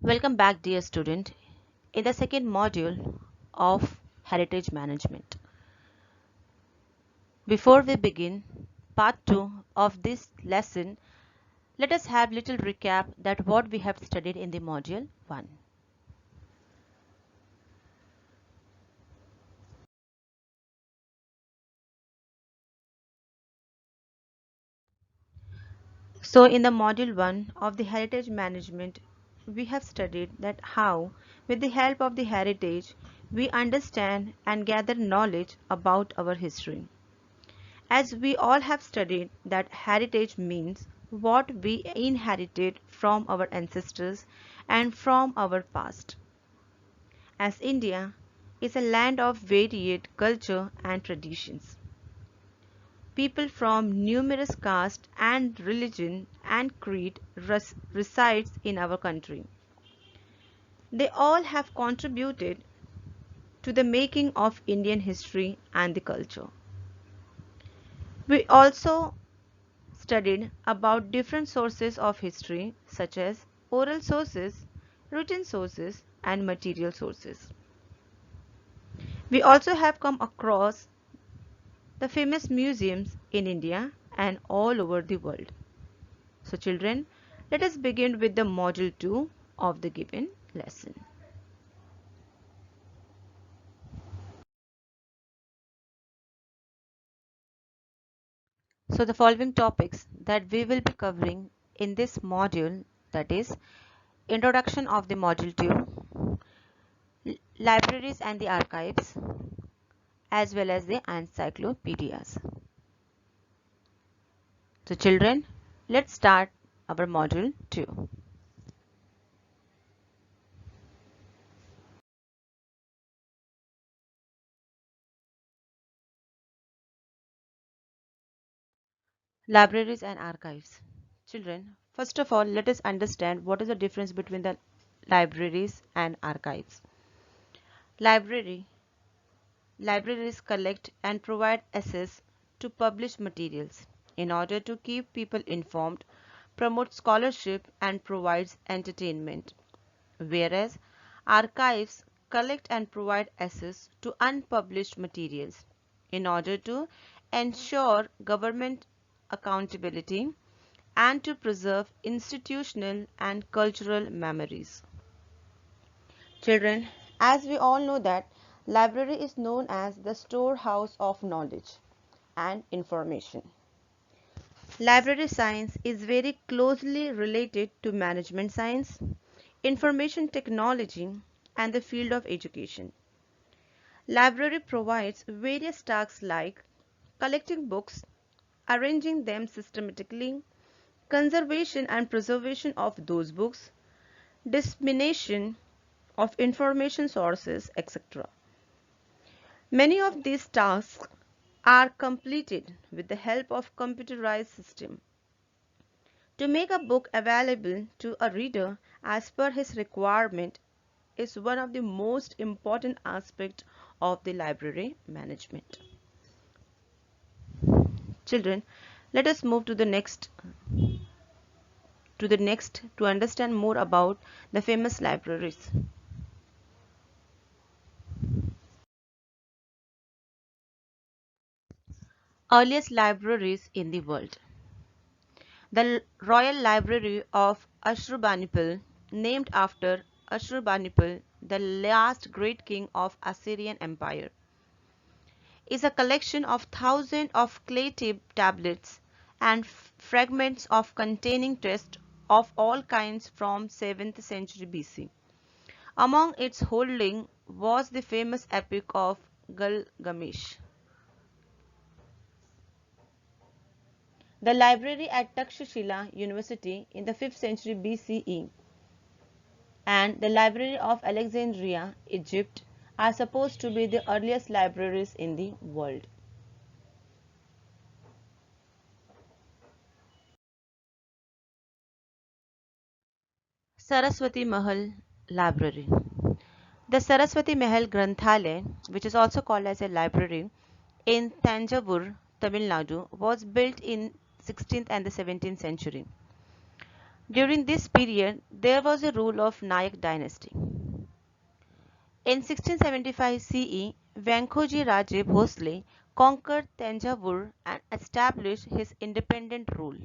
Welcome back, dear student, in the second module of Heritage Management. Before we begin part 2 of this lesson, let us have little recap that what we have studied in the module 1. So in the module 1 of the Heritage Management, we have studied that how, with the help of the heritage, we understand and gather knowledge about our history. As we all have studied that heritage means what we inherited from our ancestors and from our past. As India is a land of varied culture and traditions. People from numerous castes and religion and creed resides in our country. They all have contributed to the making of Indian history and the culture. We also studied about different sources of history such as oral sources, written sources and material sources. We also have come across the famous museums in India and all over the world. So children, let us begin with the module 2 of the given lesson. So the following topics that we will be covering in this module, that is introduction of the module 2, libraries and the archives, as well as the encyclopedias. So children, let's start our module 2. Libraries and archives. Children, first of all, let us understand what is the difference between the libraries and archives. Library Libraries collect and provide access to published materials in order to keep people informed, promote scholarship and provides entertainment, whereas archives collect and provide access to unpublished materials in order to ensure government accountability and to preserve institutional and cultural memories. Children, as we all know that library is known as the storehouse of knowledge and information. Library science is very closely related to management science, information technology, and the field of education. Library provides various tasks like collecting books, arranging them systematically, conservation and preservation of those books, dissemination of information sources, etc. Many of these tasks are completed with the help of computerized system. To make a book available to a reader as per his requirement is one of the most important aspects of the library management. Children, let us move to the next to understand more about the famous libraries. Earliest libraries in the world. The Royal Library of Ashurbanipal, named after Ashurbanipal, the last great king of Assyrian Empire, is a collection of thousands of clay tablets and fragments of containing texts of all kinds from 7th century BC. Among its holding was the famous epic of Gilgamesh. The library at Takshashila University in the 5th century BCE and the Library of Alexandria, Egypt, are supposed to be the earliest libraries in the world. Saraswati Mahal Library. The Saraswati Mahal Granthalaya, which is also called as a library, in Tanjavur, Tamil Nadu, was built in 16th and the 17th century. During this period, there was a rule of Nayak dynasty. In 1675 CE, Vankhoji Raje Bhosle conquered Tanjavur and established his independent rule.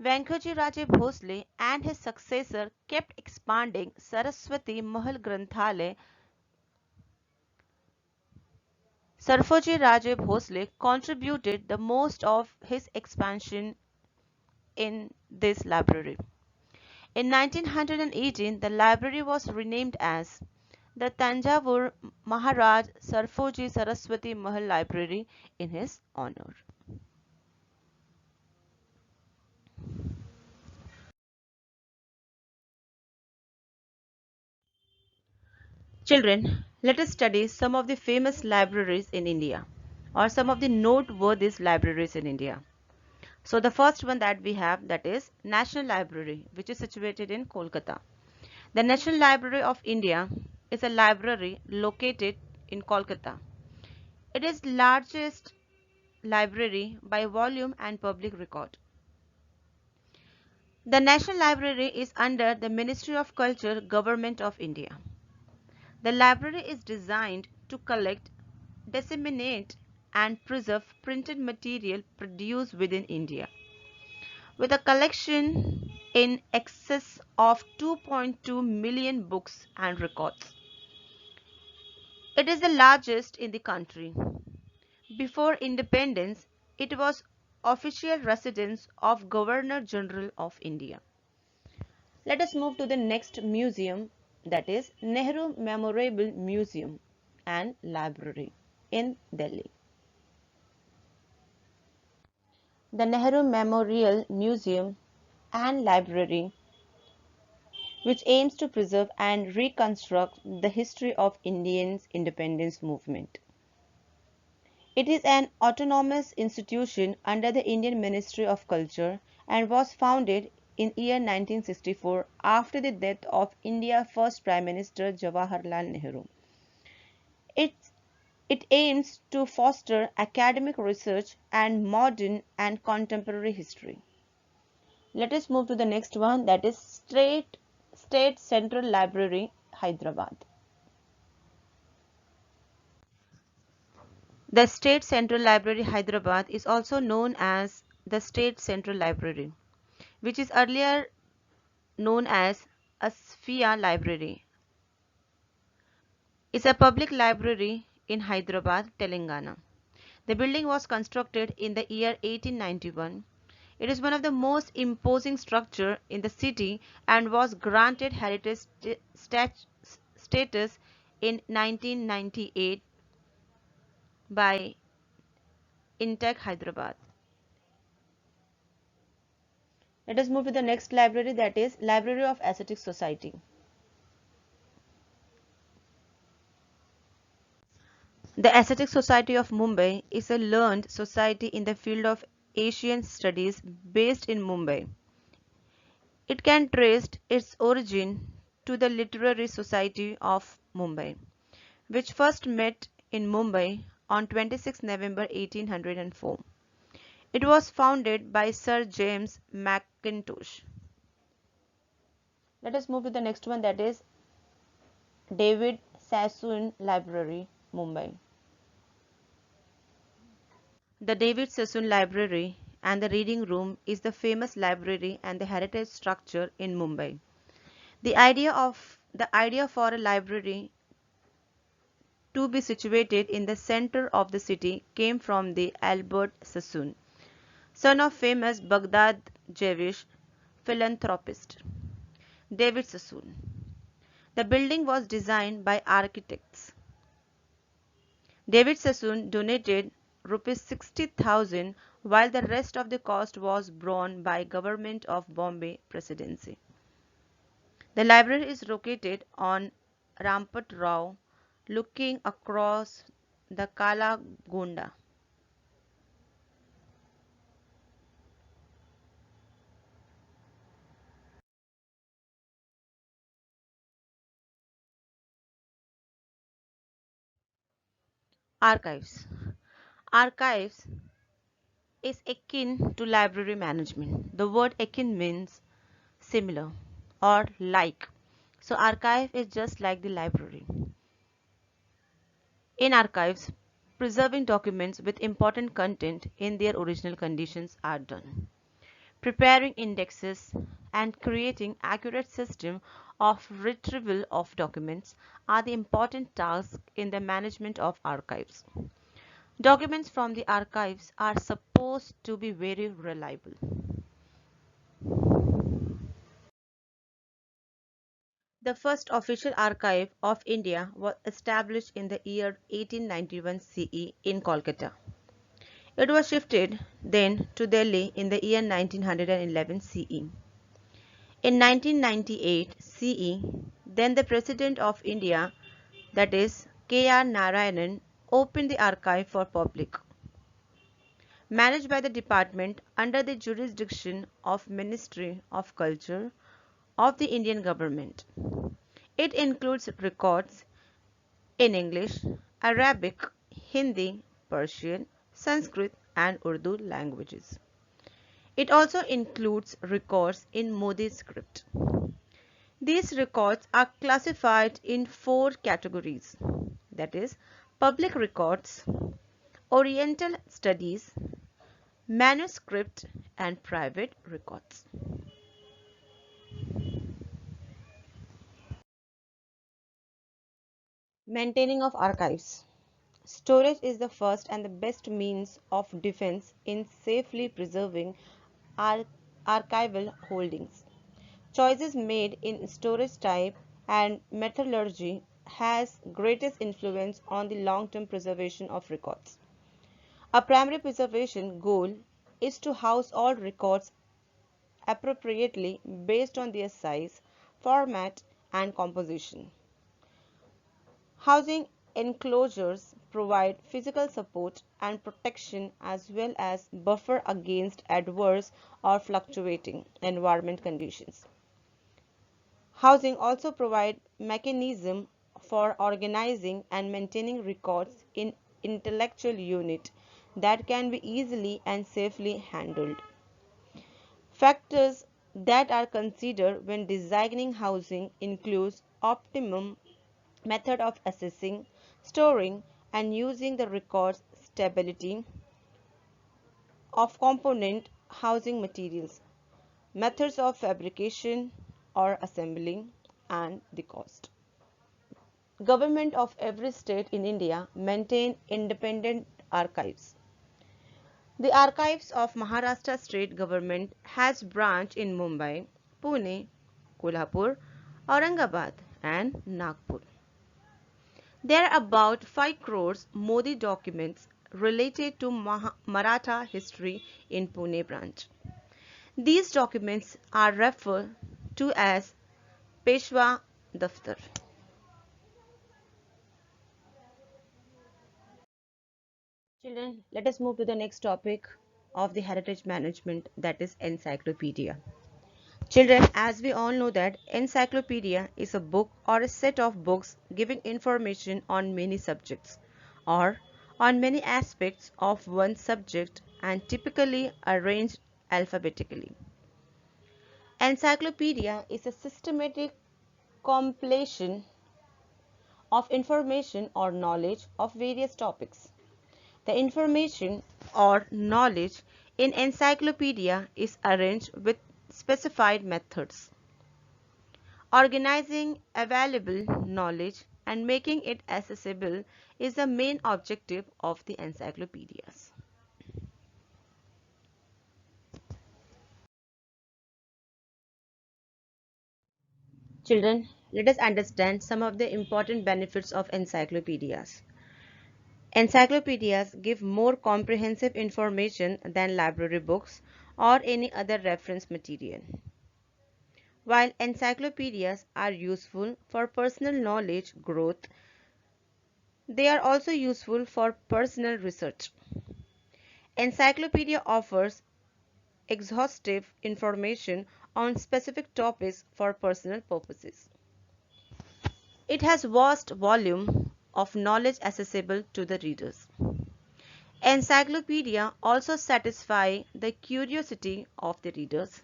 Vankhoji Raje Bhosle and his successor kept expanding Saraswati Mahal Granthalaya. Sarfoji Raje Bhosle contributed the most of his expansion in this library. In 1918, the library was renamed as the Tanjavur Maharaj Sarfoji Saraswati Mahal Library in his honor. Children, let us study some of the famous libraries in India or some of the noteworthy libraries in India. So the first one that we have, that is National Library, which is situated in Kolkata. The National Library of India is a library located in Kolkata. It is largest library by volume and public record. The National Library is under the Ministry of Culture, Government of India. The library is designed to collect, disseminate and preserve printed material produced within India. With a collection in excess of 2.2 million books and records. It is the largest in the country. Before independence, it was official residence of Governor General of India. Let us move to the next museum, that is Nehru Memorial Museum and Library in Delhi. The Nehru Memorial Museum and Library, which aims to preserve and reconstruct the history of India's independence movement. It is an autonomous institution under the Indian Ministry of Culture and was founded in year 1964 after the death of India's first Prime Minister Jawaharlal Nehru. It, it aims to foster academic research and modern and contemporary history. Let us move to the next one, that is State Central Library, Hyderabad. The State Central Library, Hyderabad is also known as the State Central Library, which is earlier known as Asfiya Library. It's a public library in Hyderabad, Telangana. The building was constructed in the year 1891. It is one of the most imposing structures in the city and was granted heritage status in 1998 by Intech Hyderabad. Let us move to the next library, that is Library of Ascetic Society. The Ascetic Society of Mumbai is a learned society in the field of Asian studies based in Mumbai. It can trace its origin to the Literary Society of Mumbai, which first met in Mumbai on 26 November 1804. It was founded by Sir James Mackintosh. Let us move to the next one, that is David Sassoon Library, Mumbai. The David Sassoon Library and the Reading Room is the famous library and the heritage structure in Mumbai. The idea for a library to be situated in the center of the city came from the Albert Sassoon, son of famous Baghdad Jewish philanthropist David Sassoon. The building was designed by architects. David Sassoon donated rupees 60,000 while the rest of the cost was borne by Government of Bombay Presidency. The library is located on Rampat Rao looking across the Kala Gonda. Archives. Archives is akin to library management. The word akin means similar or like. So archive is just like the library. In archives, preserving documents with important content in their original conditions are done. Preparing indexes and creating accurate system of retrieval of documents are the important tasks in the management of archives. Documents from the archives are supposed to be very reliable. The first official archive of India was established in the year 1891 CE in Kolkata. It was shifted then to Delhi in the year 1911 CE. In 1998 CE, then the President of India, that is K.R. Narayanan, opened the archive for public. Managed by the department under the jurisdiction of Ministry of Culture of the Indian government. It includes records in English, Arabic, Hindi, Persian, Sanskrit and Urdu languages. It also includes records in Modi script. These records are classified in four categories, that is, public records, Oriental studies, manuscript and private records. Maintaining of archives. Storage is the first and the best means of defense in safely preserving archival holdings. Choices made in storage type and methodology has greatest influence on the long-term preservation of records. A primary preservation goal is to house all records appropriately based on their size, format, and composition. Housing enclosures provide physical support and protection as well as buffer against adverse or fluctuating environment conditions. Housing also provide mechanism for organizing and maintaining records in intellectual unit that can be easily and safely handled. Factors that are considered when designing housing include optimum method of assessing, storing and using the records, stability of component housing materials, methods of fabrication or assembling, and the cost. Government of every state in India maintain independent archives. The archives of Maharashtra state government has branch in Mumbai, Pune, Kolhapur, Aurangabad and Nagpur. There are about 5 crores Modi documents related to Maratha history in Pune branch. These documents are referred to as Peshwa Daftar. Children, let us move to the next topic of the heritage management, that is encyclopedia. Children, as we all know that encyclopedia is a book or a set of books giving information on many subjects or on many aspects of one subject and typically arranged alphabetically. Encyclopedia is a systematic compilation of information or knowledge of various topics. The information or knowledge in encyclopedia is arranged with specified methods. Organizing available knowledge and making it accessible is the main objective of the encyclopedias. Children, let us understand some of the important benefits of encyclopedias. Encyclopedias give more comprehensive information than library books or any other reference material. While encyclopedias are useful for personal knowledge growth, they are also useful for personal research. Encyclopedia offers exhaustive information on specific topics for personal purposes. It has vast volume of knowledge accessible to the readers. Encyclopedia also satisfy the curiosity of the readers.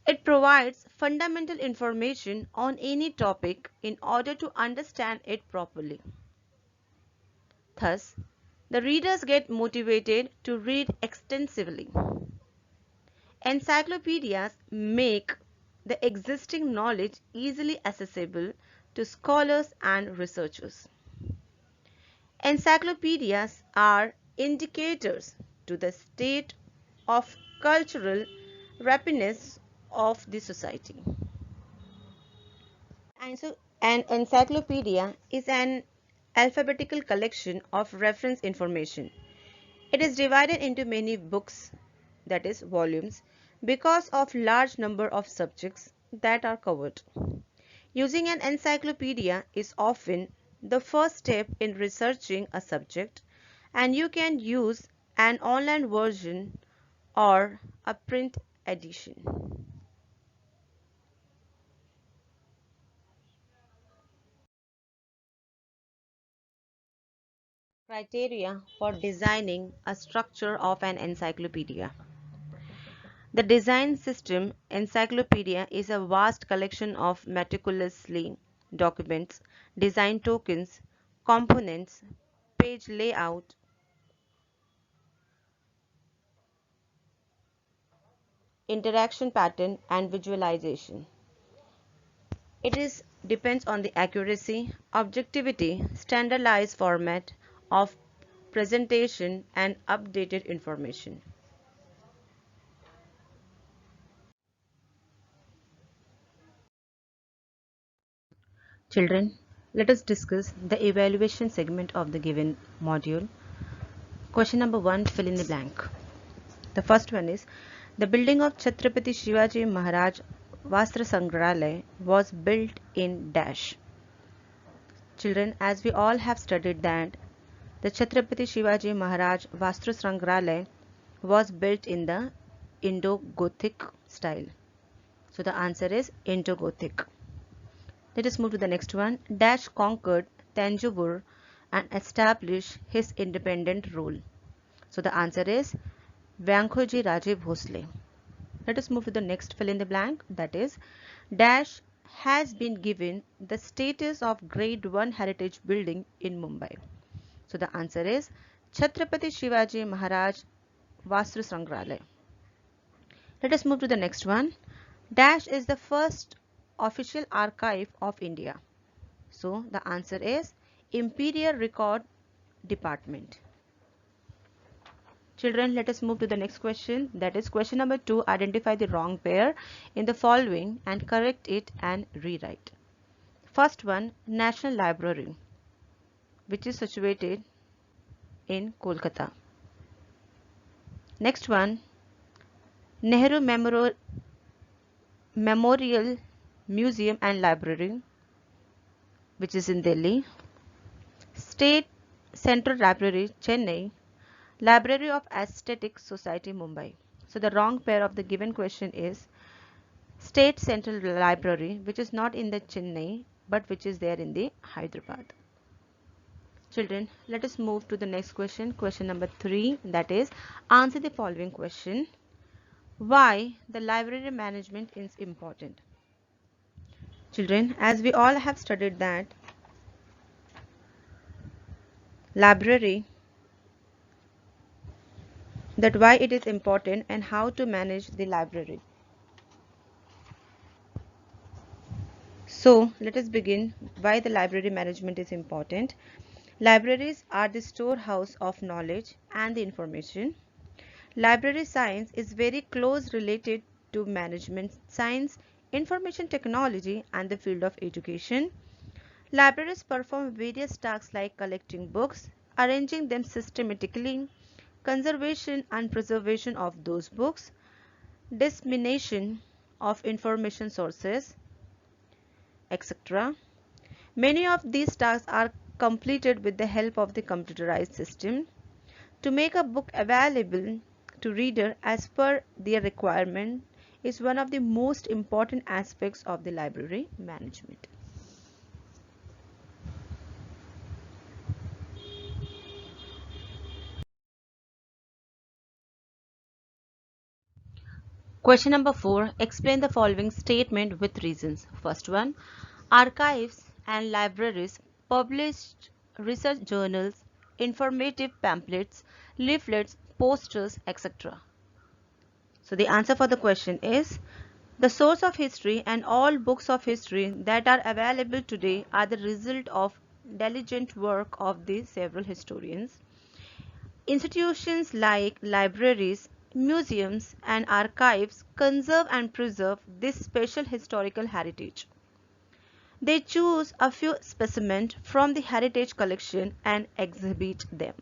It provides fundamental information on any topic in order to understand it properly. Thus, the readers get motivated to read extensively. Encyclopedias make the existing knowledge easily accessible to scholars and researchers. Encyclopedias are indicators to the state of cultural readiness of the society. And so, an encyclopedia is an alphabetical collection of reference information. It is divided into many books, that is volumes, because of large number of subjects that are covered. Using an encyclopedia is often the first step in researching a subject, and you can use an online version or a print edition. Criteria for designing a structure of an encyclopedia. The design system encyclopedia is a vast collection of meticulously documents, design tokens, components, page layout, interaction pattern and visualization. It is depends on the accuracy, objectivity, standardized format of presentation and updated information. Children, let us discuss the evaluation segment of the given module. Question number 1, fill in the blank. The first one is, the building of Chhatrapati Shivaji Maharaj Vastra Sangrahalaya was built in dash. Children, as we all have studied that the Chhatrapati Shivaji Maharaj Vastra Sangrahalaya was built in the Indo-Gothic style. So the answer is Indo-Gothic. Let us move to the next one. Dash conquered Tanjore and established his independent rule. So the answer is Vyankoji Raje Bhosle. Let us move to the next fill in the blank, that is dash has been given the status of grade 1 heritage building in Mumbai. So the answer is Chhatrapati Shivaji Maharaj Vastu Sangrahalaya. Let us move to the next one. Dash is the first official archive of India. So the answer is Imperial Record Department. Children, let us move to the next question. That is question number 2. Identify the wrong pair in the following and correct it and rewrite. First one, National Library, which is situated in Kolkata. Next one, Nehru Memorial Museum and Library, which is in Delhi. State Central Library, Chennai. Library of Aesthetic Society, Mumbai. So the wrong pair of the given question is State Central Library, which is not in the Chennai but which is there in the Hyderabad. Children, let us move to the next question. Question number 3, that is answer the following question. Why the library management is important? Children, as we all have studied that library, that why it is important and how to manage the library. So let us begin why the library management is important. Libraries are the storehouse of knowledge and the information. Library science is very close related to management science, information technology and the field of education. Libraries perform various tasks like collecting books, arranging them systematically, conservation and preservation of those books, dissemination of information sources, etc. Many of these tasks are completed with the help of the computerized system. To make a book available to reader as per their requirement is one of the most important aspects of the library management. Question number 4. Explain the following statement with reasons. First one. Archives and libraries published research journals, informative pamphlets, leaflets, posters, etc. So the answer for the question is the source of history and all books of history that are available today are the result of diligent work of these several historians. Institutions like libraries, museums, and archives conserve and preserve this special historical heritage. They choose a few specimens from the heritage collection and exhibit them.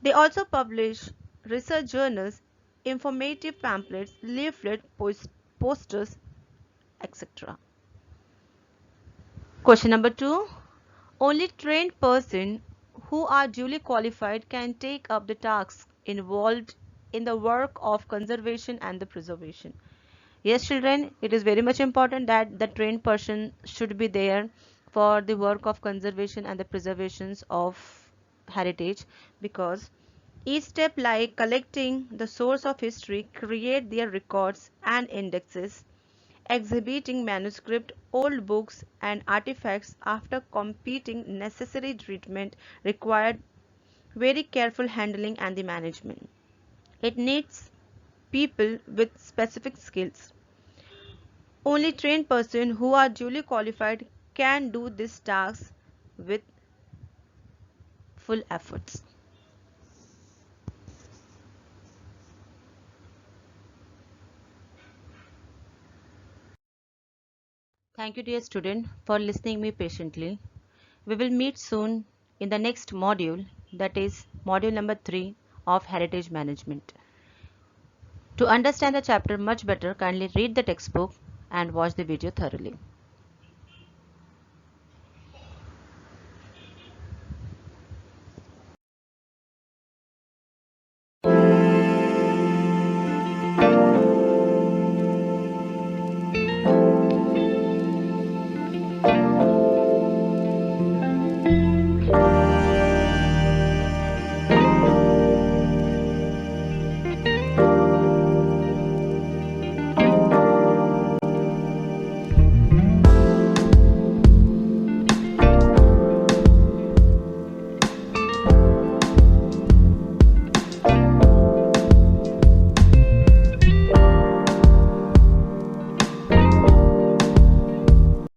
They also publish research journals, informative pamphlets, leaflets, posters, etc. Question number 2. Only trained persons who are duly qualified can take up the tasks involved in the work of conservation and the preservation. Yes, children, it is very much important that the trained person should be there for the work of conservation and the preservations of heritage, because each step like collecting the source of history, create their records and indexes, exhibiting manuscript, old books and artifacts after completing necessary treatment required very careful handling and the management. It needs people with specific skills. Only trained persons who are duly qualified can do this task with full efforts. Thank you, dear student, for listening me patiently. We will meet soon in the next module, that is module number 3 of Heritage Management. To understand the chapter much better, kindly read the textbook and watch the video thoroughly.